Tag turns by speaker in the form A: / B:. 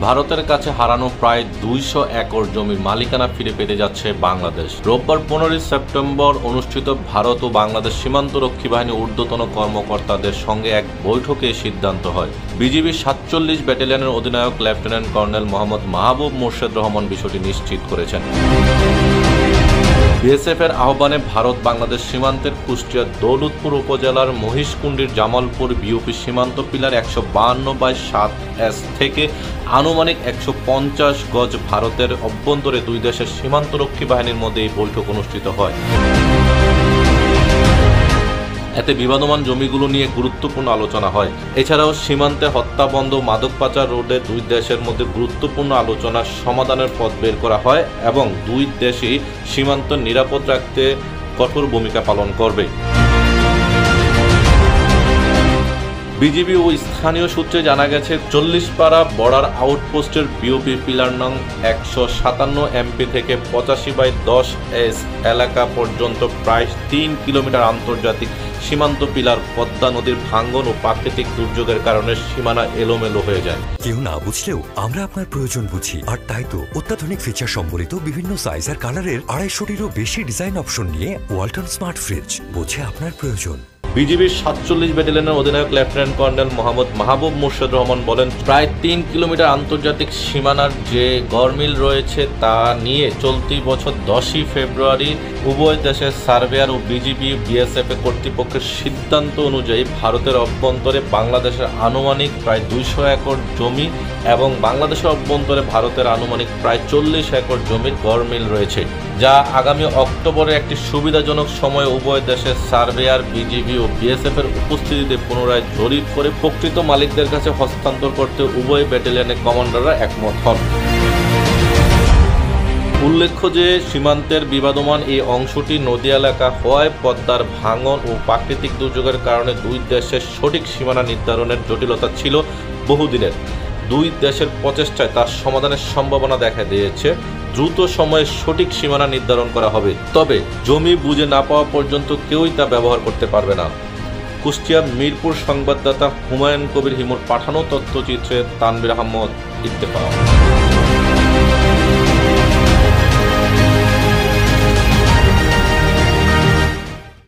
A: ভারতের কাছে হারানো প্রায় ২০০ একর জমির মালিকানা ফিরে পেতে যাচ্ছে বাংলাদেশ। রোববার ১৫ সেপ্টেম্বর অনুষ্ঠিত ভারত ও বাংলাদেশ সীমান্তরক্ষী বাহিনী ঊর্ধ্বতন কর্মকর্তাদের সঙ্গে এক বৈঠকে সিদ্ধান্ত হয়। বিজিবির ৪৭ ব্যাটালিয়নের অধিনায়ক লেফটেন্যান্ট কর্নেল মোহাম্মদ মাহবুব মোর্শেদ রহমান বিষয়টি নিশ্চিত করেছেন। বিএসএফ এর আহ্বানে ভারত বাংলাদেশ সীমান্তের কুষ্টিয়া দৌলতপুর উপজেলার মহিষকুণ্ডির জামালপুর বিওপি সীমান্ত পিলার ১৫২/৭S থেকে আনুমানিক ১৫০ গজ ভারতের অভ্যন্তরে দুই দেশের সীমান্তরক্ষী বাহিনীর মধ্যে এই বৈঠক অনুষ্ঠিত হয়। এতে বিবাদমান জমিগুলো নিয়ে গুরুত্বপূর্ণ আলোচনা হয়। এছাড়াও সীমান্তে হত্যা বন্ধ, মাদক পাচার রোধে দুই দেশের মধ্যে গুরুত্বপূর্ণ আলোচনার সমাধানের পথ বের করা হয় এবং দুই দেশই সীমান্ত নিরাপদ রাখতে কঠোর ভূমিকা পালন করবে। বিজিবি ও স্থানীয় সূত্রে জানা গেছে, ৪০পাড়া বর্ডার আউটপোস্টের বিওপি পিলার নং ১৫৭ এমপি থেকে ৮৫/১০S এলাকা পর্যন্ত প্রায় ৩ কিলোমিটার আন্তর্জাতিক সীমান্ত পিলার পদ্মা নদীর ভাঙ্গন ও প্রাকৃতিক দুর্যোগের কারণে সীমানা এলোমেলো হয়ে যায়।
B: কেউ না বুঝলেও আমরা আপনার প্রয়োজন বুঝি, আর তাই তো অত্যাধুনিক ফিচার সম্বলিত বিভিন্ন সাইজ আর কালারের ২৫০টিরও বেশি ডিজাইন অপশন নিয়ে ওয়ালটন স্মার্ট ফ্রিজ বোঝে আপনার প্রয়োজন।
A: বিজিবির ৪৭ ব্যাটালিয়নের অধিনায়ক লেফটেন্যান্ট কর্নেল মোহাম্মদ মাহবুব মোর্শেদ রহমান বলেন, প্রায় ৩ কিলোমিটার আন্তর্জাতিক সীমানার যে গড়মিল রয়েছে তা নিয়ে চলতি বছর ১০ই ফেব্রুয়ারি উভয় দেশের সার্ভেয়ার ও বিজিবি বিএসএফ কর্তৃপক্ষের সিদ্ধান্ত অনুযায়ী ভারতের অভ্যন্তরে বাংলাদেশের আনুমানিক প্রায় ২০০ একর জমি এবং বাংলাদেশের অভ্যন্তরে ভারতের আনুমানিক প্রায় ৪০ একর জমির গড়মিল রয়েছে, যা আগামী অক্টোবরে একটি সুবিধাজনক সময়ে উভয় দেশের সার্ভেয়ার, বিজিবি ও বিএসএফ এর উপস্থিতিতে পুনরায় জরিপ করে প্রকৃত মালিকদের কাছে হস্তান্তর করতে উভয় ব্যাটালিয়নের কমান্ডাররা একমত হন। উল্লেখ্য যে সীমান্তের বিবাদমান এই অংশটি নদী এলাকা হওয়ায় পদ্মার ভাঙন ও প্রাকৃতিক দুর্যোগের কারণে দুই দেশের সঠিক সীমানা নির্ধারণের জটিলতা ছিল বহুদিনের। দুই দেশের প্রচেষ্টায় তার সমাধানের সম্ভাবনা দেখা দিয়েছে। দ্রুত সময়ে সঠিক সীমানা নির্ধারণ করা হবে, তবে জমি বুঝে না পাওয়া পর্যন্ত কেউই তা ব্যবহার করতে পারবে না। কুষ্টিয়া মিরপুর সংবাদদাতা হুমায়ুন কবির হিমুর পাঠানো তথ্যচিত্রে তানভীর আহমদ, ইত্তেফাক।